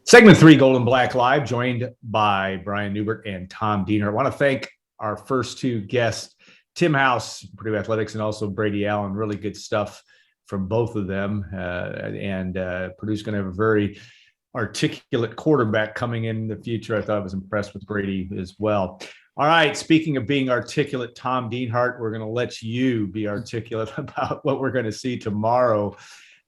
Segment 3, Gold and Black Live, joined by Brian Newbert and Tom Diener. I want to thank our first two guests, Tim House, Purdue Athletics, and also Brady Allen. Really good stuff from both of them. Purdue's going to have a very articulate quarterback coming in the future. I thought I was impressed with Brady as well. All right, speaking of being articulate, Tom Dienhart, we're going to let you be articulate about what we're going to see tomorrow.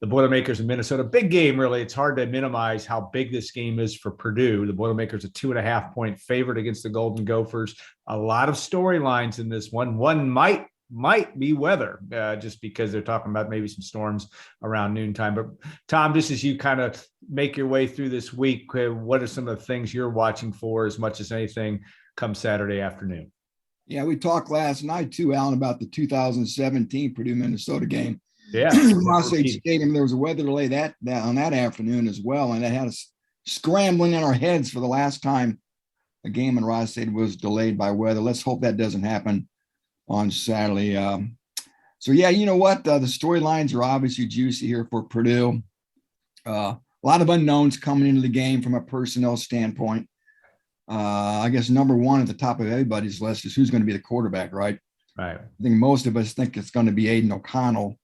The Boilermakers in Minnesota, big game, really. It's hard to minimize how big this game is for Purdue. The Boilermakers a 2.5-point favorite against the Golden Gophers. A lot of storylines in this one. One might be weather, just because they're talking about maybe some storms around noontime. But Tom, just as you kind of make your way through this week, what are some of the things you're watching for as much as anything come Saturday afternoon? Yeah, we talked last night too, Alan, about the 2017 Purdue-Minnesota game. Yeah, Ross H. Stadium. There was a weather delay that on that afternoon as well, and it had us scrambling in our heads for the last time a game in Ross-Ade was delayed by weather. Let's hope that doesn't happen on Saturday. So yeah, you know what? The storylines are obviously juicy here for Purdue. A lot of unknowns coming into the game from a personnel standpoint. I guess number one at the top of everybody's list is who's going to be the quarterback, right? Right. I think most of us think it's going to be Aiden O'Connell,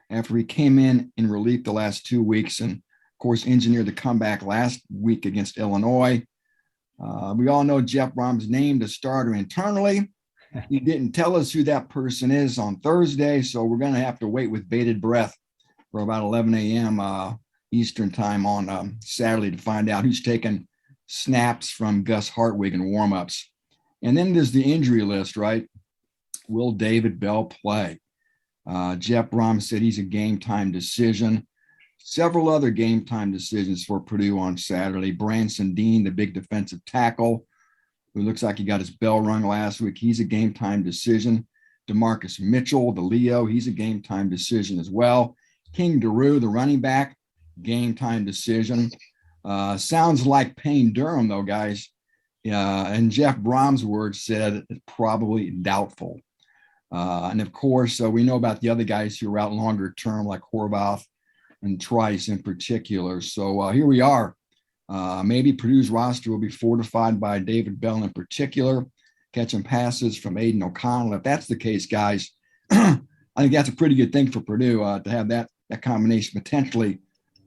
after he came in relief the last 2 weeks and, of course, engineered the comeback last week against Illinois. We all know Jeff Brohm's named a starter internally. He didn't tell us who that person is on Thursday, so we're going to have to wait with bated breath for about 11 a.m. Eastern time on Saturday to find out who's taking snaps from Gus Hartwig in warmups. And then there's the injury list, right? Will David Bell play? Jeff Brohm said he's a game time decision. Several other game time decisions for Purdue on Saturday. Branson Dean, the big defensive tackle, who looks like he got his bell rung last week. He's a game time decision. DeMarcus Mitchell, the Leo, he's a game time decision as well. King Daru, the running back, game time decision. Sounds like Payne Durham, though, guys. And Jeff Brom's words said probably doubtful. And of course, we know about the other guys who are out longer term, like Horvath and Trice in particular. So here we are. Maybe Purdue's roster will be fortified by David Bell in particular, catching passes from Aiden O'Connell. If that's the case, guys, I think that's a pretty good thing for Purdue to have that combination potentially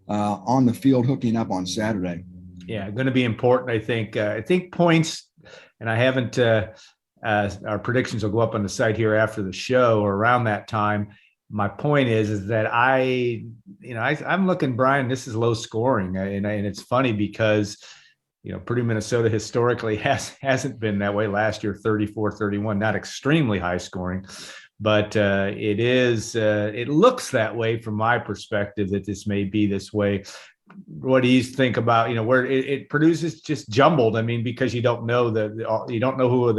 on the field hooking up on Saturday. Yeah, going to be important, I think. I think points, and I haven't our predictions will go up on the site here after the show or around that time. My point is that I'm looking, Brian, this is low scoring. And it's funny because, Purdue, Minnesota historically hasn't been that way. Last year, 34-31, not extremely high scoring, but it looks that way from my perspective that this may be this way. What do you think about, where it produces just jumbled? I mean, because you don't know who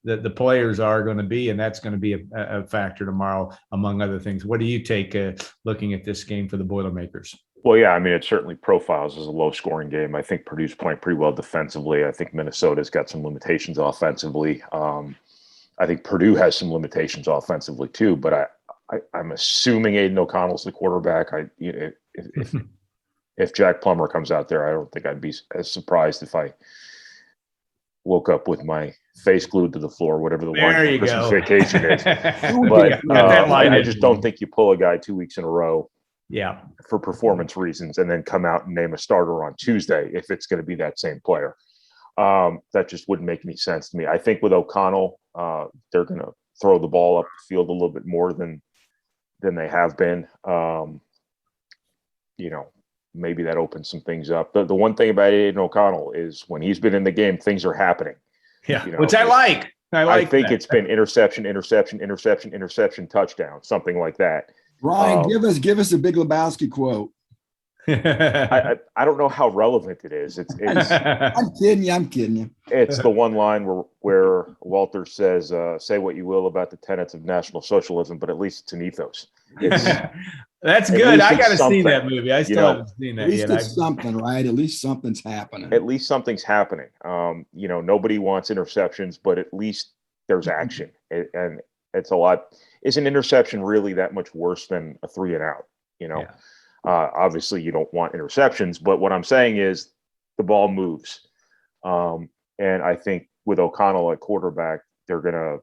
the players are going to be, and that's going to be a factor tomorrow, among other things. What do you take looking at this game for the Boilermakers? Well, yeah, I mean, it certainly profiles as a low-scoring game. I think Purdue's playing pretty well defensively. I think Minnesota's got some limitations offensively. I think Purdue has some limitations offensively too, but I'm assuming Aiden O'Connell's the quarterback. If Jack Plummer comes out there, I don't think I'd be as surprised if I woke up with my face glued to the floor, whatever the one for Christmas vacation is. But I just don't think you pull a guy 2 weeks in a row for performance reasons and then come out and name a starter on Tuesday if it's going to be that same player. That just wouldn't make any sense to me. I think with O'Connell, they're going to throw the ball up the field a little bit more than they have been. Maybe that opens some things up. The one thing about Aiden O'Connell is when he's been in the game, things are happening. Yeah, which I like. I think it's been interception, touchdown, something like that. Ryan, give us a Big Lebowski quote. I don't know how relevant it is. It's I'm kidding you. It's the one line where Walter says, "Say what you will about the tenets of National Socialism, but at least it's an ethos." That's good. I got to see that movie. I still haven't seen that yet. At least it's something, right? At least something's happening. At least something's happening. Nobody wants interceptions, but at least there's action. And it's a lot. Is an interception really that much worse than a 3 and out? Obviously you don't want interceptions, but what I'm saying is the ball moves. And I think with O'Connell at quarterback, they're going to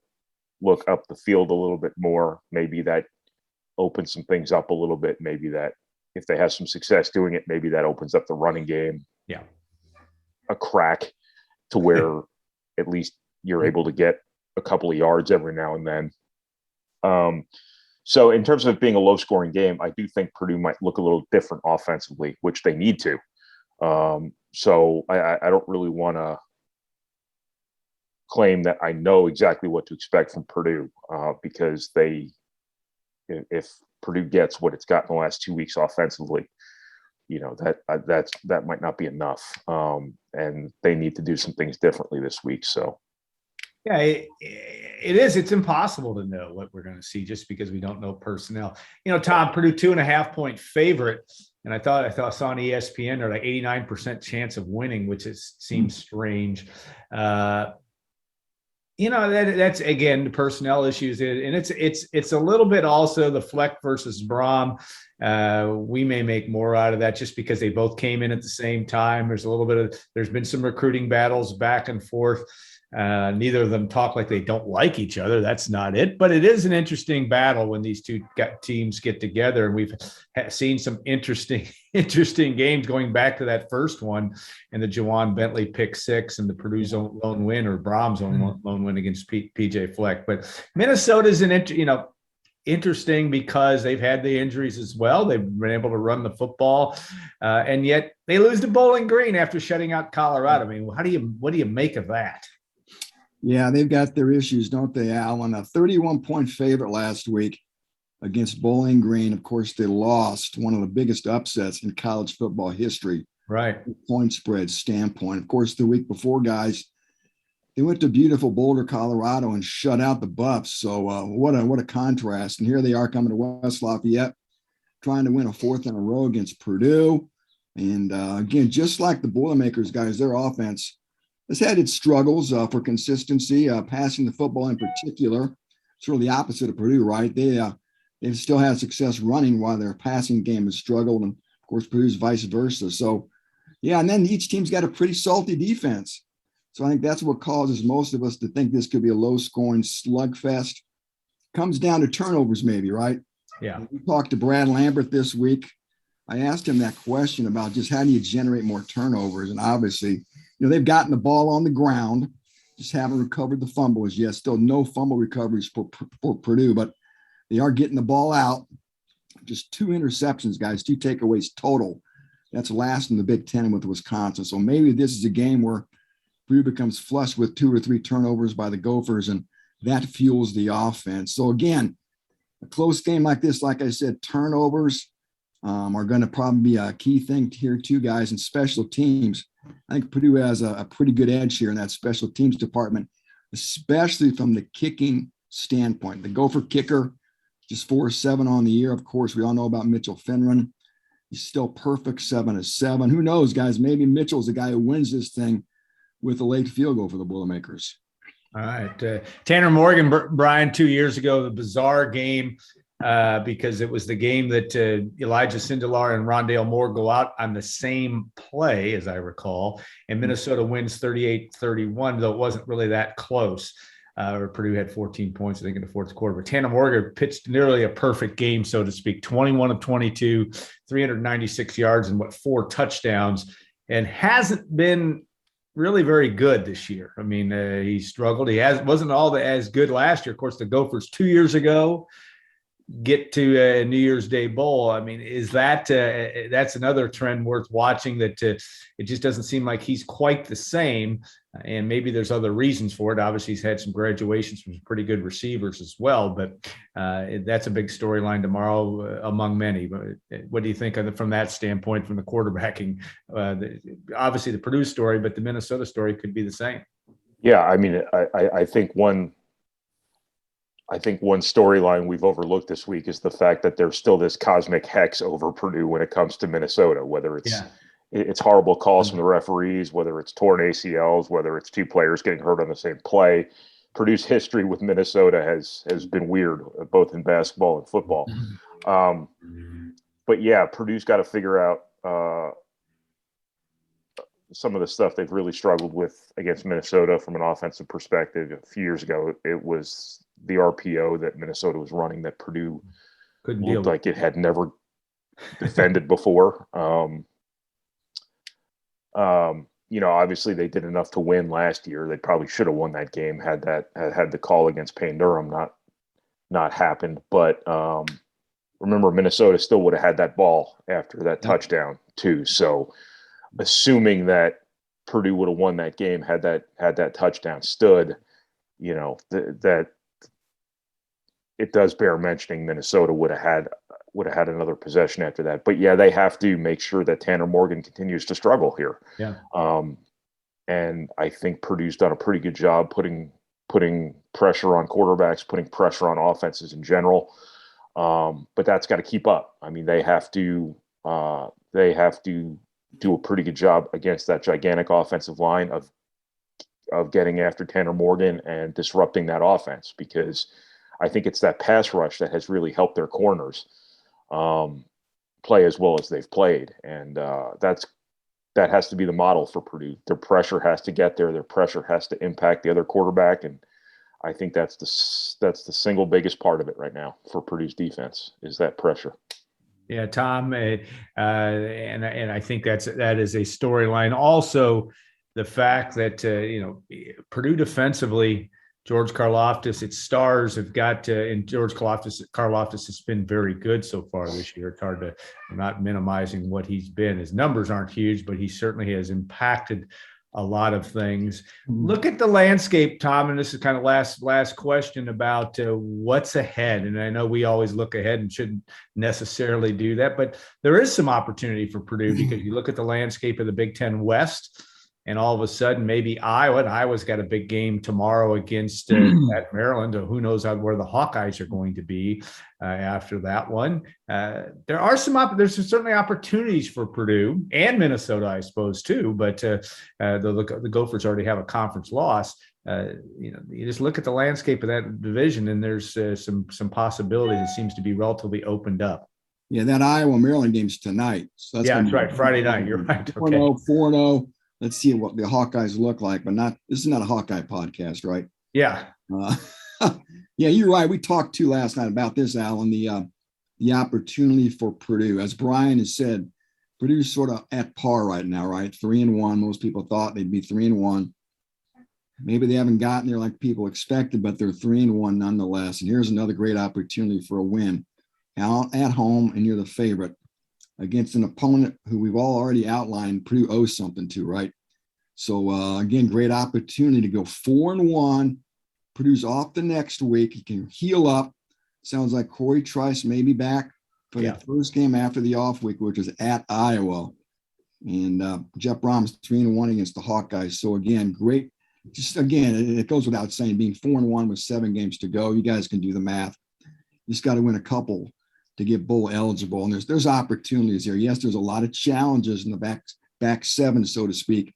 look up the field a little bit more. Maybe that opens some things up a little bit. Maybe that if they have some success doing it, maybe that opens up the running game. Yeah. A crack to where at least you're able to get a couple of yards every now and then. So in terms of being a low scoring game, I do think Purdue might look a little different offensively, which they need to. So I don't really want to claim that I know exactly what to expect from Purdue because if Purdue gets what it's got in the last 2 weeks offensively, that might not be enough. And they need to do some things differently this week. So. Yeah, it is. It's impossible to know what we're going to see just because we don't know personnel. Tom, Purdue 2.5-point favorite. And I saw on ESPN they're like 89% chance of winning, which seems strange. That's again the personnel issues, and it's a little bit also the Fleck versus Brom. We may make more out of that just because they both came in at the same time. There's been some recruiting battles back and forth. Neither of them talk like they don't like each other. That's not it, but it is an interesting battle when these two teams get together. And we've seen some interesting games going back to that first one and the Jawan Bentley pick six and the Purdue's own lone win or Brom's own lone win against PJ Fleck. But Minnesota's interesting because they've had the injuries as well. They've been able to run the football, and yet they lose to Bowling Green after shutting out Colorado. I mean, what do you make of that? Yeah, they've got their issues, don't they, Alan? A 31-point favorite last week against Bowling Green. Of course, they lost one of the biggest upsets in college football history. Right. Point spread standpoint. Of course, the week before, guys, they went to beautiful Boulder, Colorado, and shut out the Buffs. So what a contrast. And here they are coming to West Lafayette, trying to win a fourth in a row against Purdue. And again, just like the Boilermakers, guys, their offense has had its struggles for consistency, passing the football in particular. It's really the opposite of Purdue, right? They've still had success running while their passing game has struggled. And, of course, Purdue's vice versa. So, yeah, and then each team's got a pretty salty defense. So I think that's what causes most of us to think this could be a low-scoring slugfest. Comes down to turnovers maybe, right? Yeah. We talked to Brad Lambert this week. I asked him that question about just how do you generate more turnovers? And obviously, they've gotten the ball on the ground, just haven't recovered the fumbles yet. Still no fumble recoveries for Purdue, but they are getting the ball out. Just 2 interceptions, guys, 2 takeaways total. That's last in the Big Ten with Wisconsin. So maybe this is a game where Purdue becomes flush with 2 or 3 turnovers by the Gophers, and that fuels the offense. So again, a close game like this, like I said, turnovers are going to probably be a key thing here too, guys, and special teams. I think Purdue has a pretty good edge here in that special teams department, especially from the kicking standpoint. The Gopher kicker, just 4-7 on the year. Of course, we all know about Mitchell Finron. He's still perfect, 7-7. Who knows, guys? Maybe Mitchell's the guy who wins this thing with a late field goal for the Boilermakers. All right. Tanner Morgan, Brian, 2 years ago, the bizarre game because it was the game that Elijah Sindelar and Rondale Moore go out on the same play, as I recall, and Minnesota wins 38-31, though it wasn't really that close. Purdue had 14 points, I think, in the fourth quarter. But Tanner Morgan pitched nearly a perfect game, so to speak, 21 of 22, 396 yards and 4 touchdowns, and hasn't been really very good this year. I mean, he struggled. Wasn't all as good last year. Of course, the Gophers 2 years ago get to a New Year's Day bowl. I mean, is that's another trend worth watching, that it just doesn't seem like he's quite the same. And maybe there's other reasons for it. Obviously, he's had some graduations from some pretty good receivers as well, but that's a big storyline tomorrow among many. But what do you think from that standpoint, from the quarterbacking? Obviously the Purdue story, but the Minnesota story could be the same. Yeah. I mean, I think one storyline we've overlooked this week is the fact that there's still this cosmic hex over Purdue when it comes to Minnesota, whether it's horrible calls from the referees, whether it's torn ACLs, whether it's 2 players getting hurt on the same play. Purdue's history with Minnesota has been weird, both in basketball and football. But yeah, Purdue's got to figure out some of the stuff they've really struggled with against Minnesota from an offensive perspective. A few years ago, it was the RPO that Minnesota was running that Purdue looked like it had never defended before. Obviously they did enough to win last year. They probably should have won that game had the call against Payne Durham not happened. But remember, Minnesota still would have had that ball after that touchdown too. So assuming that Purdue would have won that game had that touchdown stood, that it does bear mentioning Minnesota would have had another possession after that. But yeah, they have to make sure that Tanner Morgan continues to struggle here. Yeah. And I think Purdue's done a pretty good job putting pressure on quarterbacks, putting pressure on offenses in general. But that's got to keep up. I mean, they have to do a pretty good job against that gigantic offensive line of getting after Tanner Morgan and disrupting that offense, because I think it's that pass rush that has really helped their corners play as well as they've played. And that has to be the model for Purdue. Their pressure has to get there. Their pressure has to impact the other quarterback. And I think that's the single biggest part of it right now for Purdue's defense is that pressure. Yeah, Tom, and I think that is a storyline. Also, the fact that Purdue defensively, George Karlaftis, its stars have got and George Karlaftis has been very good so far this year. It's hard to, I'm not minimizing what he's been. His numbers aren't huge, but he certainly has impacted a lot of things. Look at the landscape, Tom, and this is kind of last question about what's ahead. And I know we always look ahead and shouldn't necessarily do that, but there is some opportunity for Purdue because you look at the landscape of the Big Ten West, and all of a sudden maybe Iowa's got a big game tomorrow against at Maryland. Who knows where the Hawkeyes are going to be after that one. There's certainly opportunities for Purdue and Minnesota, I suppose, too. But the Gophers already have a conference loss. You just look at the landscape of that division, and there's some possibilities. It seems to be relatively opened up. Yeah, that Iowa-Maryland game's tonight. So that's right. Friday night. You're right. Okay. 4-0. Let's see what the Hawkeyes look like, but this is not a Hawkeye podcast, right? Yeah. Yeah, you're right. We talked too last night about this, Alan, the opportunity for Purdue. As Brian has said, Purdue's sort of at par right now, right? 3-1. Most people thought they'd be 3-1. Maybe they haven't gotten there like people expected, but they're 3-1 nonetheless. And here's another great opportunity for a win out at home, and you're the favorite against an opponent who we've all already outlined Purdue owes something to, right? So, again, great opportunity to go 4-1. Purdue's off the next week. He can heal up. Sounds like Corey Trice may be back for the first game after the off week, which is at Iowa. And Jeff Brom's 3-1 against the Hawkeyes. So, again, great. Just, again, it goes without saying, being 4-1 with 7 games to go. You guys can do the math. You just got to win a couple to get bowl eligible. And there's opportunities here. Yes, there's a lot of challenges in the back 7, so to speak,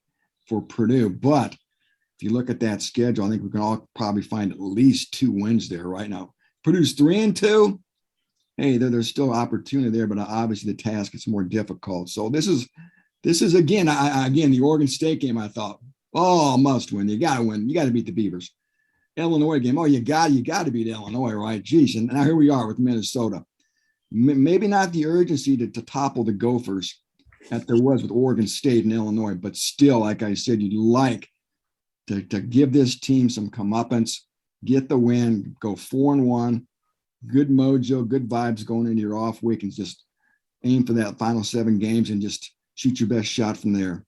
for Purdue. But if you look at that schedule, I think we can all probably find at least 2 wins there right now. Purdue's 3-2. Hey, there's still opportunity there, but obviously the task is more difficult. So this is again, the Oregon State game, I thought, must win. You got to win. You got to beat the Beavers. Illinois game. You got to beat Illinois, right? Geez. And now here we are with Minnesota. Maybe not the urgency to topple the Gophers that there was with Oregon State and Illinois, but still, like I said, you'd like to give this team some comeuppance, get the win, go 4-1, good mojo, good vibes going into your off week, and just aim for that final 7 games and just shoot your best shot from there.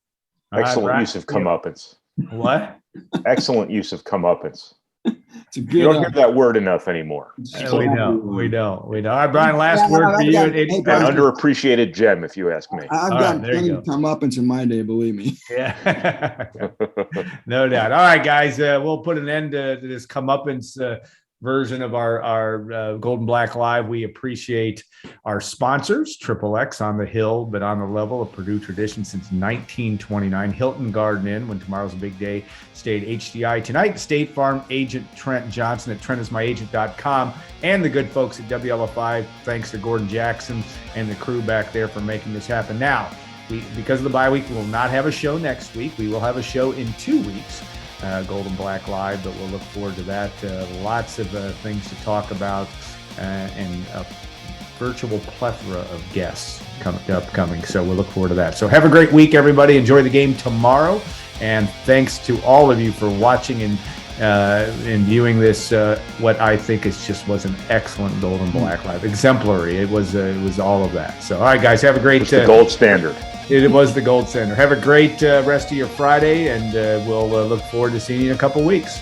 Excellent use of comeuppance. What? Excellent use of comeuppance. You don't hear that word enough anymore. We don't. All right, Brian, last word for you. An underappreciated gem, if you ask me. I've got plenty of comeuppance in my day, believe me. Yeah. No doubt. All right, guys, we'll put an end to this comeuppance version of our Golden Black Live. We appreciate our sponsors, XXX on the hill, but on the level of Purdue tradition since 1929. Hilton Garden Inn, when tomorrow's a big day. Stay at HDI tonight. State Farm agent Trent Johnson at trentismyagent.com, and the good folks at WLFI. Thanks to Gordon Jackson and the crew back there for making this happen. Now, because of the bye week, we will not have a show next week. We will have a show in 2 weeks, Golden Black Live, but we'll look forward to that. Lots of things to talk about and a virtual plethora of guests upcoming. So we'll look forward to that. So have a great week, everybody. Enjoy the game tomorrow. And thanks to all of you for watching and viewing this, what I think was an excellent Golden Black Live. Exemplary. It was all of that. So, all right, guys, have a great... It's the gold standard. It was the gold standard. Have a great rest of your Friday, and we'll look forward to seeing you in a couple weeks.